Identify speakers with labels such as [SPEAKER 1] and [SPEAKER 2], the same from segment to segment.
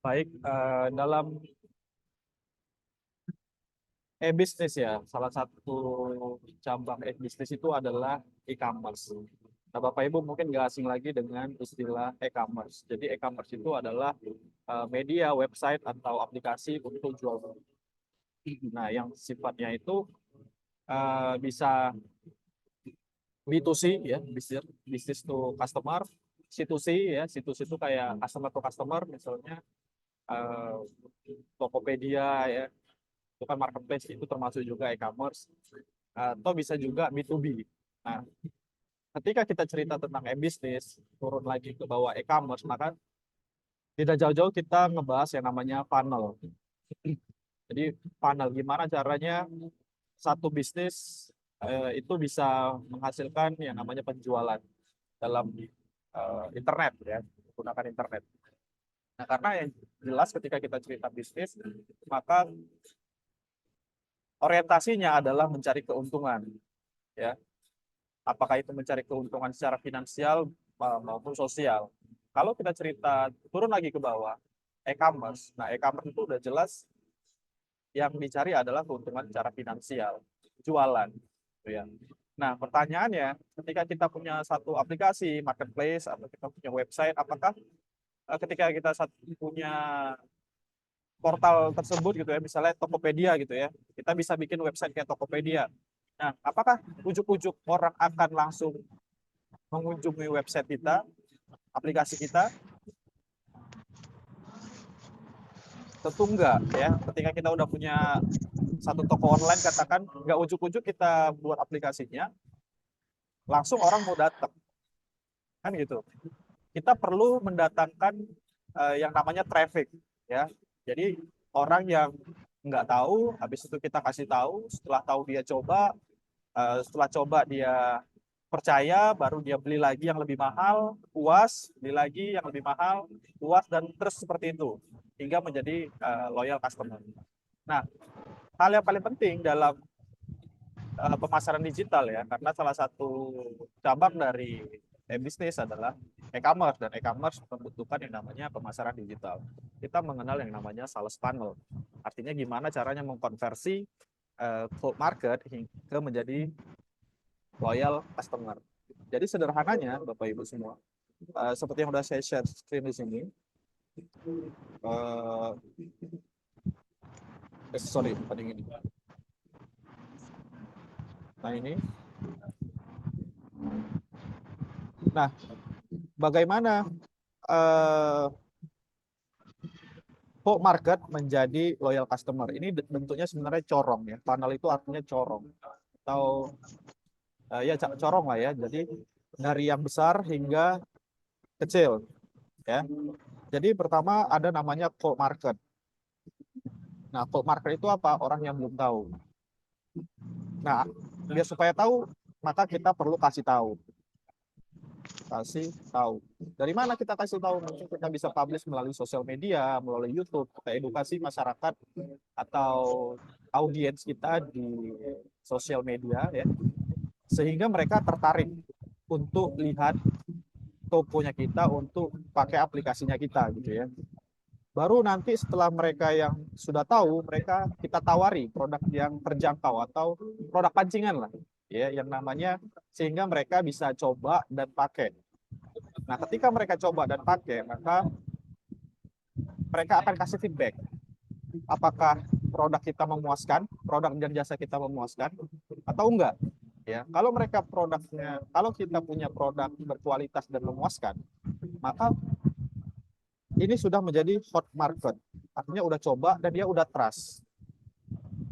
[SPEAKER 1] Baik, dalam e-bisnis ya, salah satu cabang e-bisnis itu adalah e-commerce. Nah, Bapak Ibu mungkin nggak asing lagi dengan istilah e-commerce. Jadi e-commerce itu adalah media, website, atau aplikasi untuk jual beli. Nah, yang sifatnya itu bisa B2C ya, bisnis to customer, C2C ya, C2C itu kayak customer to customer, misalnya eh, Tokopedia ya, itu kan marketplace, itu termasuk juga e-commerce, atau bisa juga B2B. Nah, ketika kita cerita tentang e-bisnis, turun lagi ke bawah e-commerce, maka tidak jauh-jauh kita ngebahas yang namanya funnel. Jadi funnel, gimana caranya satu bisnis itu bisa menghasilkan yang namanya penjualan dalam internet ya, menggunakan internet. Nah, karena yang jelas ketika kita cerita bisnis, maka orientasinya adalah mencari keuntungan ya. Apakah itu mencari keuntungan secara finansial maupun sosial. Kalau kita cerita turun lagi ke bawah, e-commerce. Nah, e-commerce itu udah jelas yang dicari adalah keuntungan secara finansial, jualan, gitu ya. Nah, pertanyaannya, ketika kita punya satu aplikasi marketplace atau kita punya website, apakah ketika kita punya portal tersebut gitu ya, misalnya Tokopedia gitu ya, kita bisa bikin website kayak Tokopedia. Nah, apakah ujuk-ujuk orang akan langsung mengunjungi website kita, aplikasi kita? Tentu enggak ya. Ketika kita udah punya satu toko online, katakan nggak ujuk-ujuk kita buat aplikasinya, langsung orang mau datang kan gitu. Kita perlu mendatangkan yang namanya traffic ya. Jadi orang yang nggak tahu, habis itu kita kasih tahu, setelah tahu dia coba, setelah coba dia percaya, baru dia beli lagi yang lebih mahal, puas, beli lagi yang lebih mahal, puas, dan terus seperti itu hingga menjadi loyal customer. Nah, hal yang paling penting dalam pemasaran digital ya, karena salah satu cabang dari e-bisnis adalah e-commerce, dan e-commerce membutuhkan yang namanya pemasaran digital. Kita mengenal yang namanya sales funnel. Artinya gimana caranya mengkonversi cold market ke menjadi loyal customer. Jadi sederhananya Bapak Ibu semua, seperti yang sudah saya share screen di sini, sorry, paling ini. Nah ini, nah bagaimana kok market menjadi loyal customer? Ini bentuknya sebenarnya corong ya. Funnel itu artinya corong atau ya corong lah ya. Jadi dari yang besar hingga kecil ya. Jadi pertama ada namanya cold market. Nah, cold market itu apa? Orang yang belum tahu. Nah, biar supaya tahu, maka kita perlu kasih tahu. Kasih tahu. Dari mana kita kasih tahu? Mungkin kita bisa publish melalui sosial media, melalui YouTube, kita edukasi masyarakat atau audiens kita di sosial media ya, sehingga mereka tertarik untuk lihat tokonya kita, untuk pakai aplikasinya kita gitu ya. Baru nanti setelah mereka yang sudah tahu, mereka kita tawari produk yang terjangkau atau produk pancingan lah ya, yang namanya, sehingga mereka bisa coba dan pakai. Nah, ketika mereka coba dan pakai, maka mereka akan kasih feedback. Apakah produk kita memuaskan, produk dan jasa kita memuaskan, atau enggak? Ya, kalau mereka produknya, kalau kita punya produk berkualitas dan memuaskan, maka ini sudah menjadi hot market. Artinya udah coba dan dia udah trust.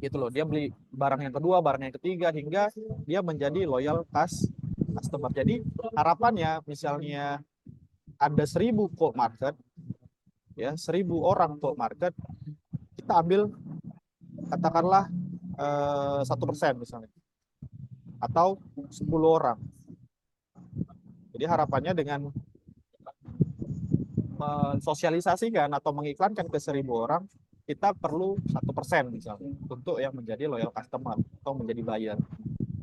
[SPEAKER 1] Gitu loh. Dia beli barang yang kedua, barang yang ketiga, hingga dia menjadi loyal customer. Jadi harapannya misalnya ada 1.000 cold market, ya 1.000 orang cold market, kita ambil katakanlah 1% misalnya, atau 10 orang. Jadi harapannya dengan mensosialisasikan atau mengiklankan ke 1.000 orang, kita perlu 1% misalnya untuk yang menjadi loyal customer atau menjadi buyer.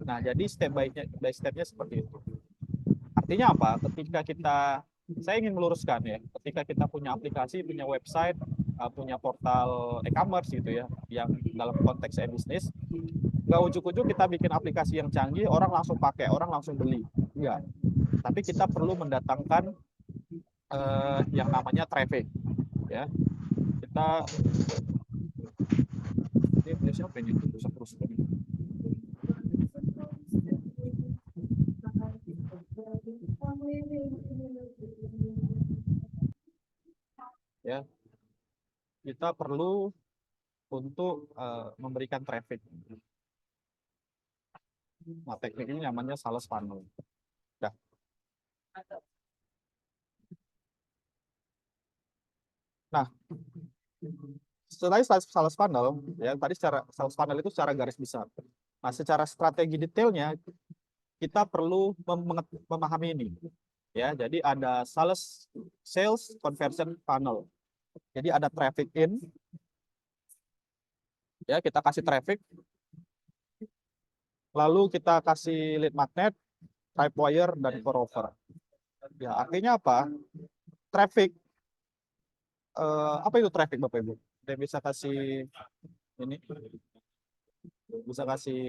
[SPEAKER 1] Nah, jadi step by stepnya seperti itu. Artinya apa? Ketika kita, saya ingin meluruskan ya, ketika kita punya aplikasi, punya website, punya portal e-commerce gitu ya, yang dalam konteks e-bisnis, nggak ujuk-ujuk kita bikin aplikasi yang canggih, orang langsung pakai, orang langsung beli. Enggak. Tapi kita perlu mendatangkan yang namanya traffic, ya. Kita ini punya siapa ini? Rusak-rusak ini. Ya, kita perlu untuk memberikan traffic. Nah, teknik ini namanya sales funnel. Nah, nah setelah sales funnel, ya tadi secara sales funnel itu secara garis besar. Nah, secara strategi detailnya kita perlu memahami ini. Ya, jadi ada sales conversion funnel. Jadi ada traffic in, ya kita kasih traffic, lalu kita kasih lead magnet, tripwire, dan pour over. Ya, artinya apa? Traffic, apa itu traffic Bapak Ibu? Kita bisa kasih ini, bisa kasih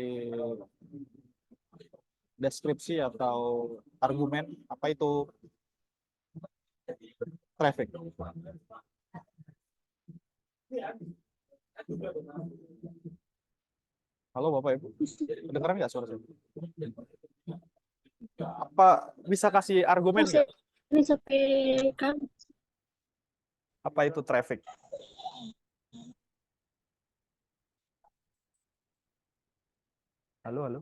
[SPEAKER 1] deskripsi atau argumen apa itu traffic. Halo Bapak Ibu, kedengeran nggak suara saya? Apa bisa kasih argumen nggak?
[SPEAKER 2] Ini sampai kan?
[SPEAKER 1] Apa itu traffic? Halo, halo.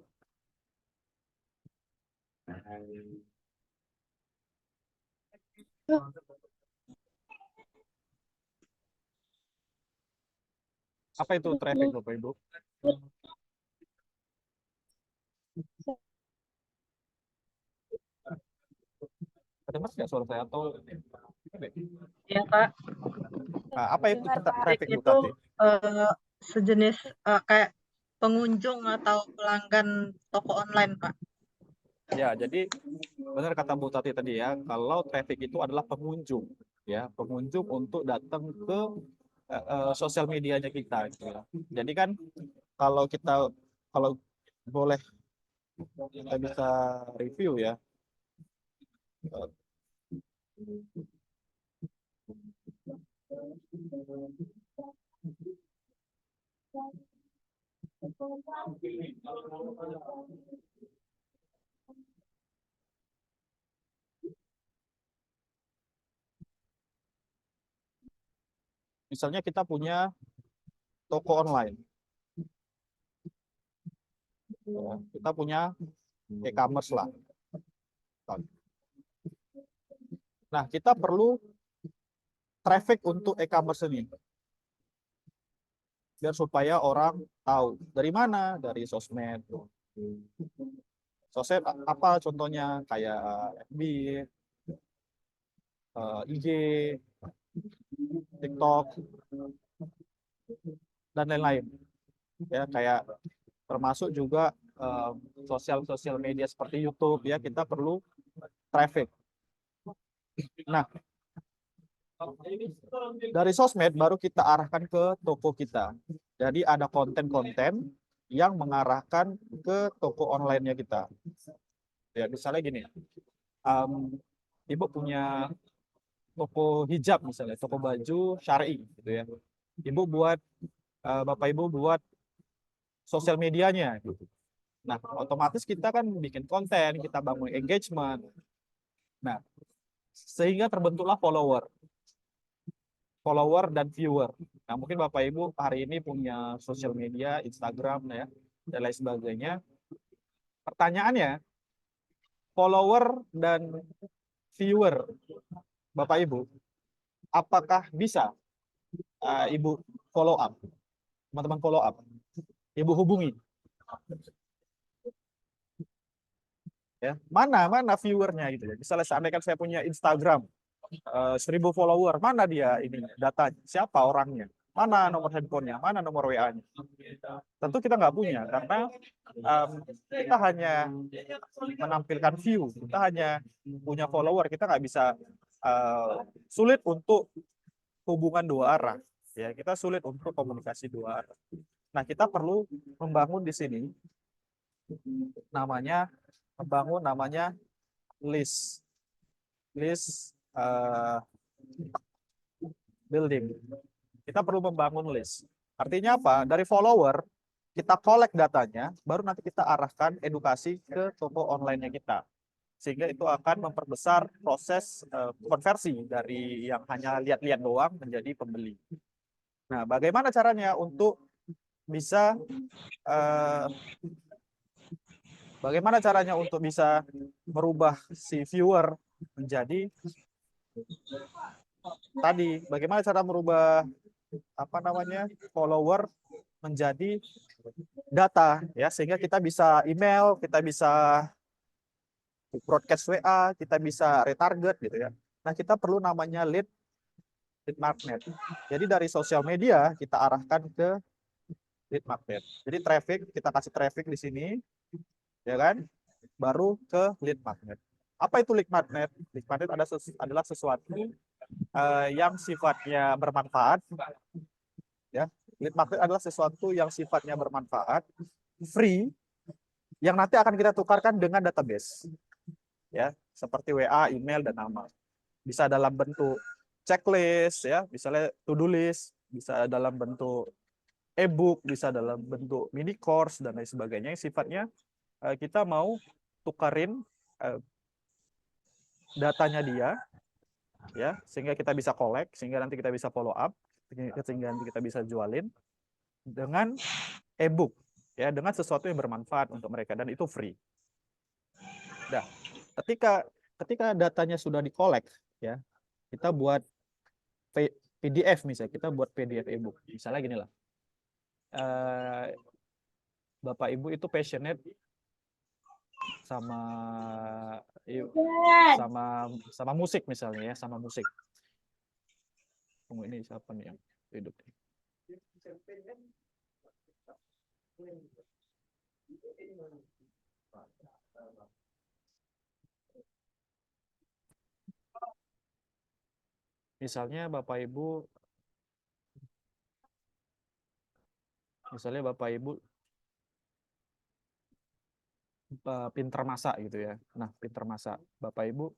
[SPEAKER 1] Apa itu traffic Bapak Ibu? Kedengeran nggak suara saya atau
[SPEAKER 2] Ya Kak,
[SPEAKER 1] nah, apa itu traffic Bu
[SPEAKER 2] itu
[SPEAKER 1] Tati?
[SPEAKER 2] sejenis kayak pengunjung atau pelanggan toko online Pak.
[SPEAKER 1] Ya, jadi benar kata Bu Tati tadi ya, kalau traffic itu adalah pengunjung, ya, pengunjung untuk datang ke sosial medianya kita, gitu ya. Jadi kan kalau kita kalau boleh kita bisa review ya. Misalnya kita punya toko online, ya. Kita punya e-commerce lah. Nah, kita perlu traffic untuk e-commerce ini, biar supaya orang tahu dari mana, dari sosmed. Sosmed apa contohnya, kayak FB, IG, TikTok, dan lain-lain. Ya, kayak termasuk juga sosial media seperti YouTube, ya kita perlu traffic. Nah, dari sosmed baru kita arahkan ke toko kita. Jadi ada konten-konten yang mengarahkan ke toko online-nya kita. Ya, misalnya gini, Ibu punya toko hijab misalnya, toko baju syar'i gitu ya. Ibu buat Bapak Ibu buat sosial medianya gitu. Nah, otomatis kita kan bikin konten, kita bangun engagement. Nah, sehingga terbentuklah follower dan viewer. Nah, mungkin Bapak Ibu hari ini punya sosial media, Instagram ya, dan lain sebagainya. Pertanyaannya, follower dan viewer Bapak Ibu, apakah bisa Ibu follow up? Teman-teman follow up. Ibu hubungi. Ya, mana viewernya gitu ya. Misalnya seandainya saya punya Instagram 1000 follower, mana dia ini datanya, siapa orangnya, mana nomor handphonenya, mana nomor WA-nya. Tentu kita nggak punya karena kita hanya menampilkan view, kita hanya punya follower, kita nggak bisa sulit untuk hubungan dua arah. ya kita sulit untuk komunikasi dua arah. Nah, kita perlu membangun di sini namanya list list building. Kita perlu membangun list. Artinya apa? Dari follower kita collect datanya, baru nanti kita arahkan edukasi ke toko online-nya kita. Sehingga itu akan memperbesar proses konversi dari yang hanya lihat-lihat doang menjadi pembeli. Nah, bagaimana caranya untuk bisa eh, merubah si viewer menjadi tadi, bagaimana cara merubah follower menjadi data, ya, sehingga kita bisa email, kita bisa broadcast WA, kita bisa retarget gitu ya. Nah, kita perlu namanya lead magnet. Jadi dari sosial media kita arahkan ke lead magnet. Jadi traffic, kita kasih traffic di sini, ya kan? Baru ke lead magnet. Apa itu lead magnet? Lead magnet adalah sesuatu yang sifatnya bermanfaat, ya. Lead magnet adalah sesuatu yang sifatnya bermanfaat, free, yang nanti akan kita tukarkan dengan database, ya, seperti WA, email, dan nama. Bisa dalam bentuk checklist, ya, misalnya to-do list, bisa dalam bentuk e-book, bisa dalam bentuk mini course dan lain sebagainya. Yang sifatnya kita mau tukarin datanya dia, ya, sehingga kita bisa collect, sehingga nanti kita bisa follow up, sehingga nanti kita bisa jualin dengan e-book, ya, dengan sesuatu yang bermanfaat untuk mereka, dan itu free. Nah, ketika datanya sudah di-collect, ya, kita buat PDF, misalnya kita buat PDF e-book. Misalnya gini lah, Bapak Ibu itu passionate sama sama sama musik misalnya, ya, sama musik. Tunggu, ini siapa nih yang hidup? Misalnya Bapak Ibu pinter masak gitu ya. Nah, pinter masak. Bapak Ibu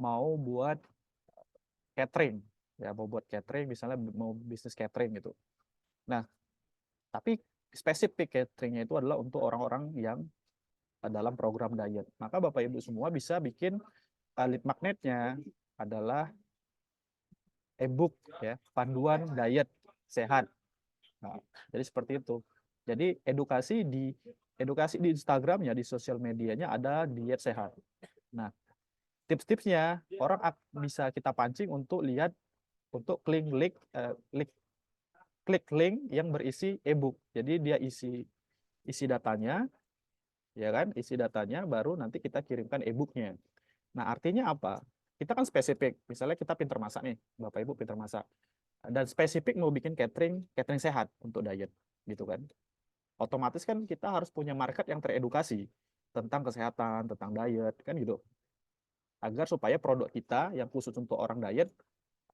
[SPEAKER 1] mau buat catering, ya, mau buat catering, misalnya mau bisnis catering gitu. Nah, tapi spesifik cateringnya itu adalah untuk orang-orang yang dalam program diet. Maka Bapak Ibu semua bisa bikin lead magnetnya adalah e-book, ya, panduan diet sehat. Nah, jadi seperti itu. Jadi edukasi di Instagramnya, di sosial medianya ada diet sehat. Nah, tips-tipsnya orang bisa kita pancing untuk klik link yang berisi e-book. Jadi dia isi datanya, ya kan? Isi datanya, baru nanti kita kirimkan e-booknya. Nah, artinya apa? Kita kan spesifik. Misalnya kita pinter masak nih, Bapak Ibu pinter masak. Dan spesifik mau bikin catering sehat untuk diet, gitu kan? Otomatis kan kita harus punya market yang teredukasi tentang kesehatan, tentang diet, kan gitu. Agar supaya produk kita yang khusus untuk orang diet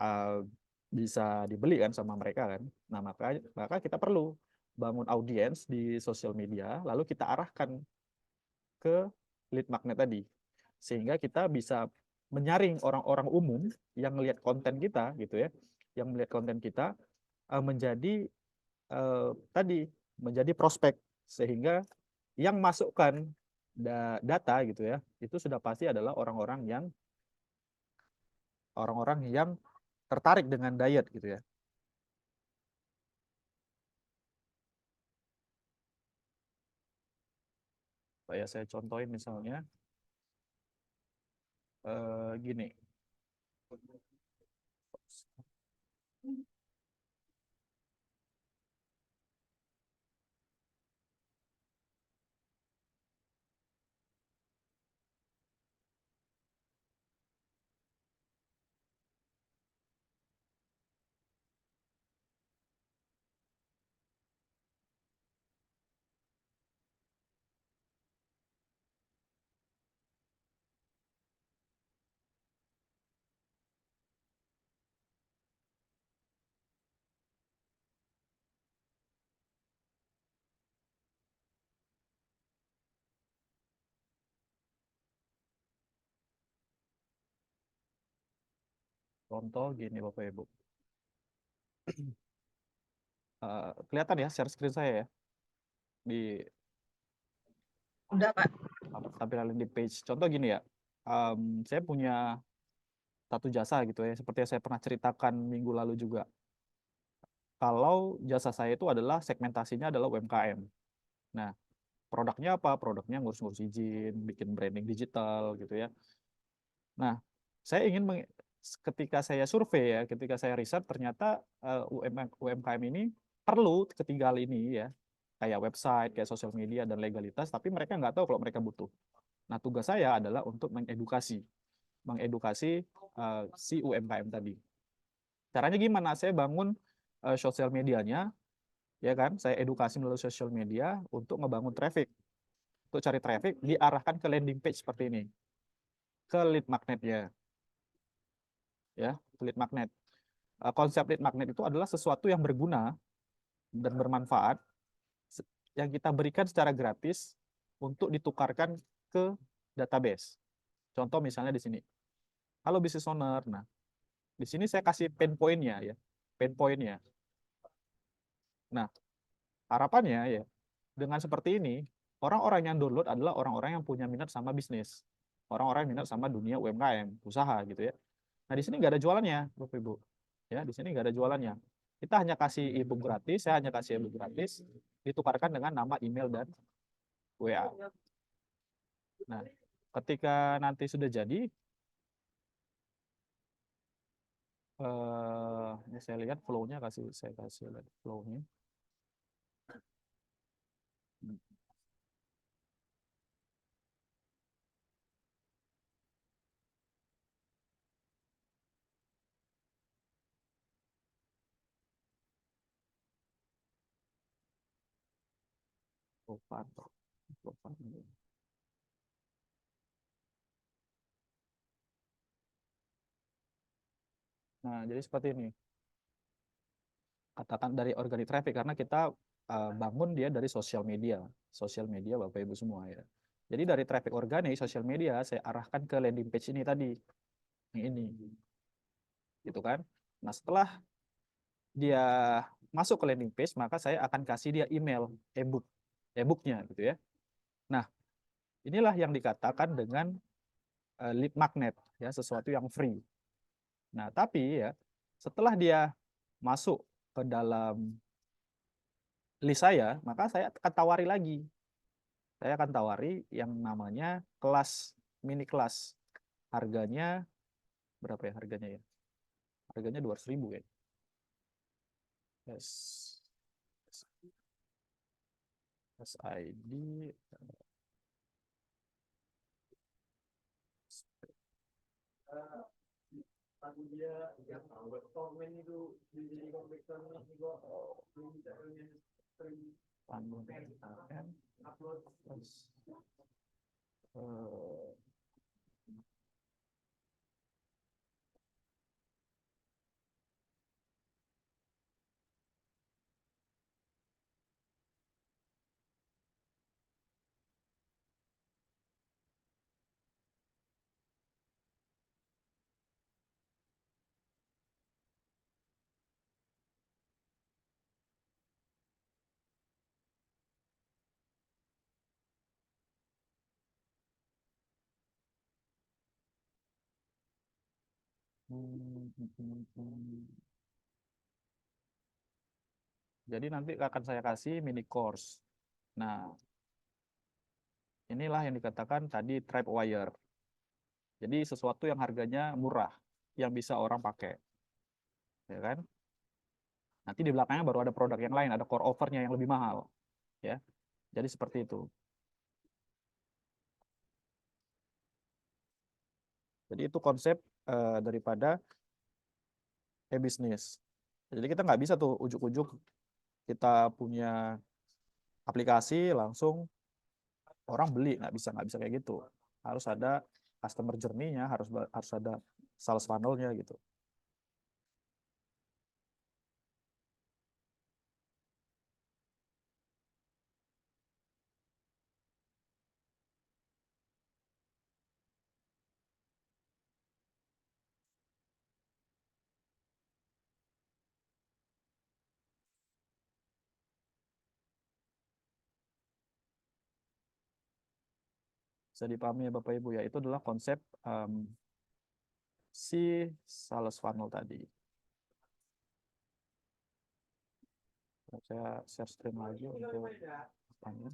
[SPEAKER 1] uh, bisa dibeli kan sama mereka kan. Nah, maka kita perlu bangun audiens di sosial media, lalu kita arahkan ke lead magnet tadi. Sehingga kita bisa menyaring orang-orang umum yang melihat konten kita gitu ya, yang melihat konten kita menjadi tadi menjadi prospek, sehingga yang masukkan data gitu ya, itu sudah pasti adalah orang-orang yang tertarik dengan diet gitu ya. Saya contohin misalnya gini. Contoh gini Bapak Ibu. Kelihatan ya share screen saya ya di
[SPEAKER 2] Udah, Pak.
[SPEAKER 1] tampilan landing page. Contoh gini ya. Saya punya satu jasa gitu ya, seperti yang saya pernah ceritakan minggu lalu juga. Kalau jasa saya itu adalah segmentasinya adalah UMKM. Nah, produknya apa? Produknya ngurus-ngurus izin, bikin branding digital gitu ya. Nah, saya ingin ketika saya survei ya, ketika saya riset ternyata UMKM ini perlu ketiga hal ini ya, kayak website, kayak sosial media dan legalitas, tapi mereka nggak tahu kalau mereka butuh. Nah, tugas saya adalah untuk mengedukasi si UMKM tadi. Caranya gimana? Saya bangun sosial medianya, ya kan? Saya edukasi melalui sosial media untuk ngebangun traffic. Untuk cari traffic diarahkan ke landing page seperti ini, ke lead magnetnya, ya, ke lead magnet. Konsep lead magnet itu adalah sesuatu yang berguna dan bermanfaat yang kita berikan secara gratis untuk ditukarkan ke database. Contoh misalnya di sini, halo business owner. Nah, di sini saya kasih pain point-nya ya, pain point-nya. Nah, harapannya ya dengan seperti ini, orang-orang yang download adalah orang-orang yang punya minat sama bisnis, orang-orang yang minat sama dunia UMKM, usaha gitu ya. Nah, di sini nggak ada jualannya, Bapak Ibu. Ya, di sini nggak ada jualannya. Kita hanya kasih ebook gratis, saya hanya kasih ebook gratis, ditukarkan dengan nama, email, dan WA. Nah, ketika nanti sudah jadi, ini saya lihat flow-nya, saya kasih lihat flow-nya. Flow. Nah, jadi seperti ini. Katakan dari organic traffic karena kita bangun dia dari sosial media Bapak Ibu semua ya. Jadi dari traffic organik sosial media saya arahkan ke landing page ini tadi, yang ini, gitu kan. Nah setelah dia masuk ke landing page maka saya akan kasih dia email ebooknya gitu ya. Nah inilah yang dikatakan dengan lead magnet ya, sesuatu yang free. Nah tapi ya setelah dia masuk ke dalam list saya, maka saya akan tawari lagi. Saya akan tawari yang namanya kelas, mini kelas. Harganya berapa ya harganya ya? Harganya 200.000 ya. Yes. SID. Jadi nanti akan saya kasih mini course. Nah, inilah yang dikatakan tadi Tripwire. Jadi sesuatu yang harganya murah, yang bisa orang pakai, ya kan? Nanti di belakangnya baru ada produk yang lain, ada core offernya yang lebih mahal, ya. Jadi seperti itu. Jadi itu konsep daripada e-bisnis. Jadi kita nggak bisa tuh ujuk-ujuk kita punya aplikasi langsung orang beli, nggak bisa kayak gitu. Harus ada customer journey-nya, harus ada sales funnel-nya gitu. Bisa dipahami ya Bapak Ibu ya, itu adalah konsep si sales funnel tadi. Saya share screen lagi untuk apanya.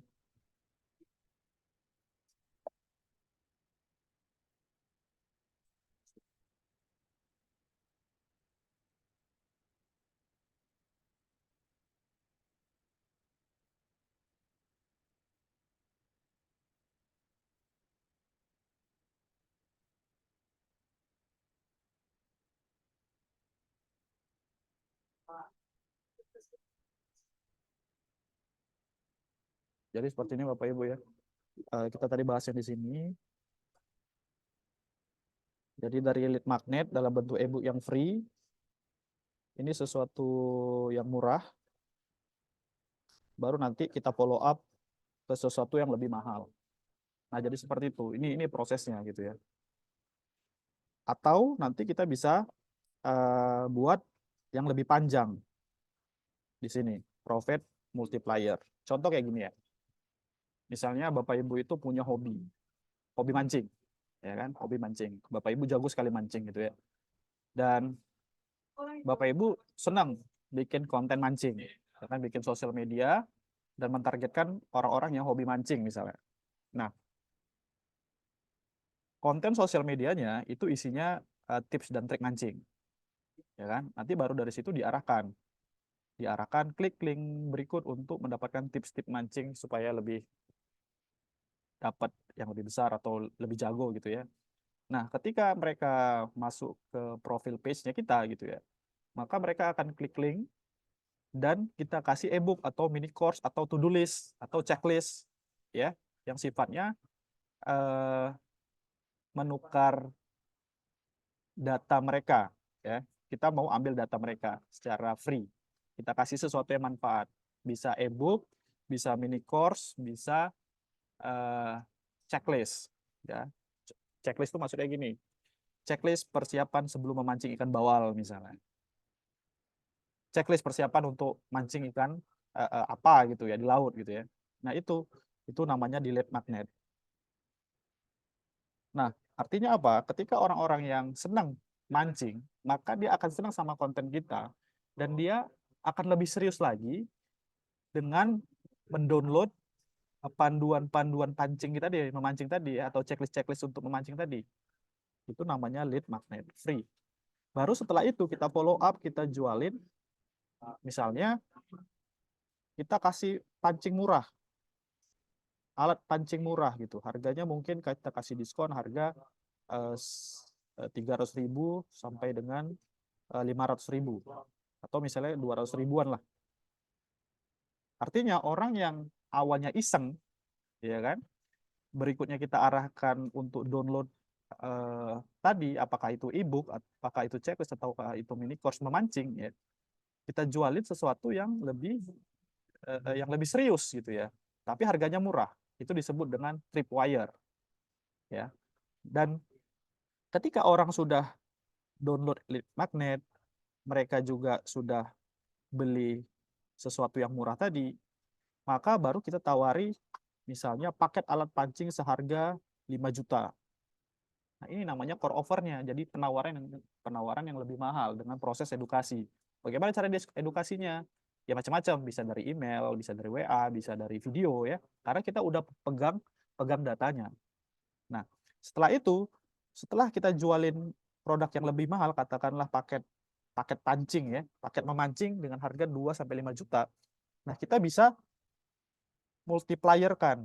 [SPEAKER 1] Jadi seperti ini Bapak Ibu ya. Kita tadi bahasnya di sini. Jadi dari lead magnet dalam bentuk e-book yang free, ini sesuatu yang murah, baru nanti kita follow up ke sesuatu yang lebih mahal. Nah, jadi seperti itu. Ini prosesnya gitu ya. Atau nanti kita bisa buat yang lebih panjang di sini, profit multiplier. Contoh kayak gini ya. Misalnya Bapak Ibu itu punya hobi mancing, ya kan? Hobi mancing. Bapak Ibu jago sekali mancing gitu ya. Dan Bapak Ibu senang bikin konten mancing, ya kan? Bikin sosial media dan mentargetkan orang-orang yang hobi mancing misalnya. Nah, konten sosial medianya itu isinya tips dan trik mancing, ya kan? Nanti baru dari situ diarahkan klik link berikut untuk mendapatkan tips-tips mancing supaya lebih dapat yang lebih besar atau lebih jago gitu ya. Nah, ketika mereka masuk ke profil page-nya kita gitu ya, maka mereka akan klik link dan kita kasih e-book atau mini course atau to-do list atau checklist ya, yang sifatnya menukar data mereka ya. Kita mau ambil data mereka secara free. Kita kasih sesuatu yang manfaat. Bisa e-book, bisa mini course, bisa checklist ya. Checklist itu maksudnya gini. Checklist persiapan sebelum memancing ikan bawal misalnya. Checklist persiapan untuk mancing ikan apa gitu ya di laut gitu ya. Nah, itu namanya di lead magnet. Nah, artinya apa? Ketika orang-orang yang senang mancing, maka dia akan senang sama konten kita dan dia akan lebih serius lagi dengan mendownload panduan-panduan pancing kita tadi, memancing tadi atau checklist-checklist untuk memancing tadi. Itu namanya lead magnet free. Baru setelah itu kita follow up, kita jualin. Misalnya kita kasih pancing murah, alat pancing murah gitu. Harganya mungkin kita kasih diskon harga 300.000 sampai dengan 500.000 atau misalnya 200 ribuan lah. Artinya orang yang awalnya iseng, ya kan, berikutnya kita arahkan untuk download tadi, apakah itu e-book, apakah itu checklist, atau itu mini course memancing, ya, kita jualin sesuatu yang lebih serius gitu ya, tapi harganya murah. Itu disebut dengan tripwire, ya. Dan ketika orang sudah download lead magnet, mereka juga sudah beli sesuatu yang murah tadi, maka baru kita tawari misalnya paket alat pancing seharga 5 juta. Nah, ini namanya core offer-nya. Jadi penawaran yang lebih mahal dengan proses edukasi. Bagaimana cara edukasinya? Ya macam-macam, bisa dari email, bisa dari WA, bisa dari video ya. Karena kita udah pegang datanya. Nah, setelah kita jualin produk yang lebih mahal, katakanlah paket pancing ya, paket memancing dengan harga 2 sampai 5 juta. Nah, kita bisa multiplier kan.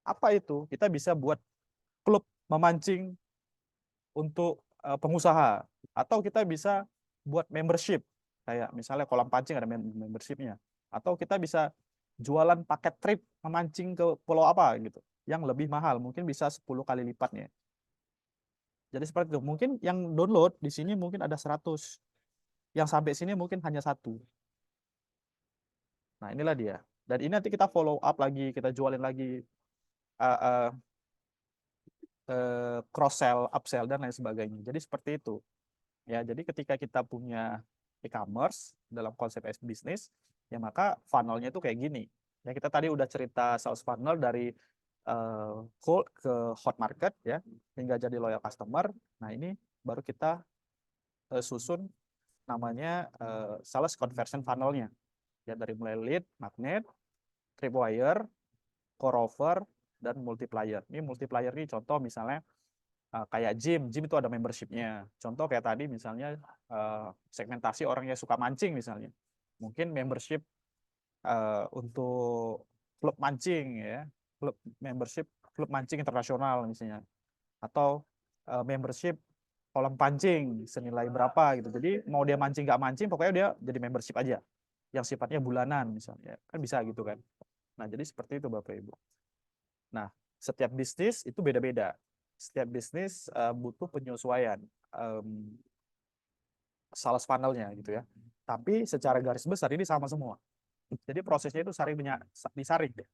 [SPEAKER 1] Apa itu? Kita bisa buat klub memancing untuk pengusaha, atau kita bisa buat membership kayak misalnya kolam pancing ada membershipnya, atau kita bisa jualan paket trip memancing ke pulau apa gitu yang lebih mahal, mungkin bisa 10 kali lipatnya. Jadi seperti itu. Mungkin yang download di sini mungkin ada 100, yang sampai sini mungkin hanya 1. Nah, inilah dia. Dan ini nanti kita follow up lagi, kita jualin lagi cross sell, upsell dan lain sebagainya. Jadi seperti itu. Ya, jadi ketika kita punya e-commerce dalam konsep bisnis, ya maka funnelnya itu kayak gini. Ya, kita tadi udah cerita sales funnel dari cold ke hot market ya, hingga jadi loyal customer. Nah ini baru kita susun namanya sales conversion funnel-nya. Ya dari mulai lead, magnet, tripwire, core offer, dan multiplier. Ini multiplier ini contoh misalnya kayak gym itu ada membership-nya. Contoh kayak tadi misalnya segmentasi orang yang suka mancing misalnya. Mungkin membership untuk klub mancing ya, membership klub mancing internasional misalnya, atau membership kolam pancing senilai berapa gitu. Jadi mau dia mancing nggak mancing, pokoknya dia jadi membership aja, yang sifatnya bulanan misalnya, kan bisa gitu kan. Nah jadi seperti itu Bapak Ibu. Nah setiap bisnis itu beda-beda. Setiap bisnis butuh penyesuaian sales funnel-nya gitu ya. Tapi secara garis besar ini sama semua. Jadi prosesnya itu disaring deh.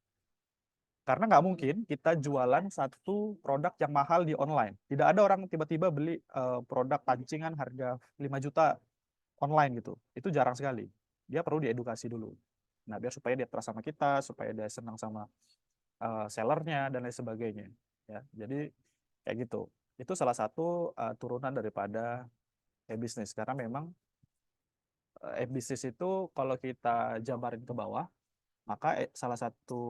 [SPEAKER 1] Karena nggak mungkin kita jualan satu produk yang mahal di online. Tidak ada orang tiba-tiba beli produk pancingan harga 5 juta online gitu. Itu jarang sekali. Dia perlu diedukasi dulu. Nah, biar supaya dia trust sama kita, supaya dia senang sama sellernya dan lain sebagainya. Ya, jadi kayak gitu. Itu salah satu turunan daripada e-business. Karena memang e-business itu kalau kita jabarin ke bawah, maka salah satu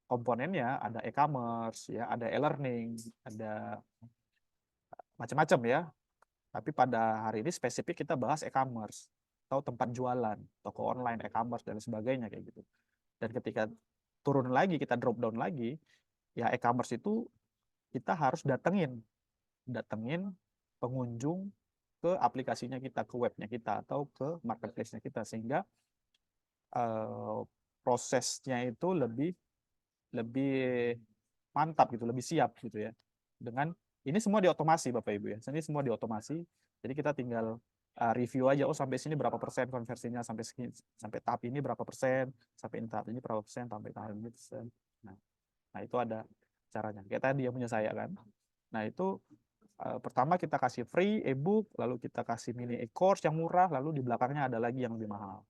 [SPEAKER 1] komponennya ada e-commerce, ya, ada e-learning, ada macam-macam ya. Tapi pada hari ini spesifik kita bahas e-commerce atau tempat jualan, toko online, e-commerce dan sebagainya kayak gitu. Dan ketika turun lagi, kita drop down lagi, ya e-commerce itu kita harus datengin pengunjung ke aplikasinya kita, ke webnya kita atau ke marketplace-nya kita, sehingga uh, prosesnya itu lebih lebih mantap gitu, lebih siap gitu ya. Dengan ini semua diotomasi Bapak Ibu ya. Ini semua diotomasi. Jadi kita tinggal review aja, oh sampai sini berapa persen konversinya, sampai segini, sampai tahap ini berapa persen, sampai tahap ini berapa persen, sampai tahap ini persen. Nah, nah itu ada caranya. Kayak tadi yang punya saya kan. Nah itu pertama kita kasih free ebook, lalu kita kasih mini e-course yang murah, lalu di belakangnya ada lagi yang lebih mahal.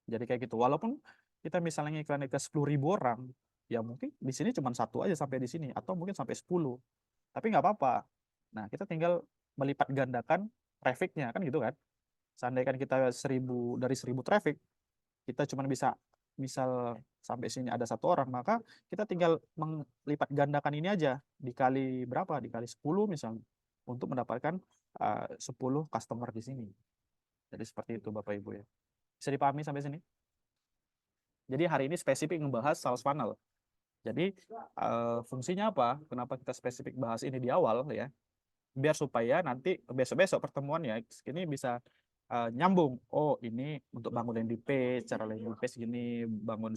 [SPEAKER 1] Jadi kayak gitu. Walaupun kita misalnya iklan ke 10.000 orang, ya mungkin di sini cuma satu aja sampai di sini, atau mungkin sampai 10. Tapi nggak apa-apa. Nah, kita tinggal melipat gandakan trafficnya, kan gitu kan. Seandainya kita 1.000 traffic, kita cuma bisa misal sampai sini ada satu orang, maka kita tinggal melipat gandakan ini aja dikali berapa? Dikali 10 misalnya, untuk mendapatkan 10 customer di sini. Jadi seperti itu Bapak Ibu ya. Bisa dipahami sampai sini? Jadi hari ini spesifik ngebahas sales funnel. Jadi fungsinya apa? Kenapa kita spesifik bahas ini di awal ya? Biar supaya nanti besok-besok pertemuan ya, ini bisa nyambung. Oh ini untuk bangun landing page, cara landing page gini, bangun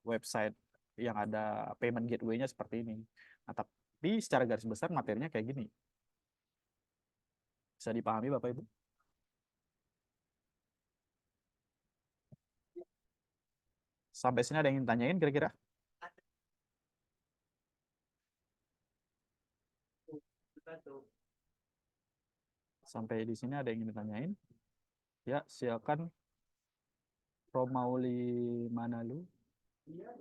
[SPEAKER 1] website yang ada payment gateway-nya seperti ini. Nah, tapi secara garis besar materinya kayak gini. Bisa dipahami Bapak Ibu? Sampai sini ada yang ingin tanyain kira-kira? Sampai di sini ada yang ingin ditanyain? Ya, silakan Romauli Manalu.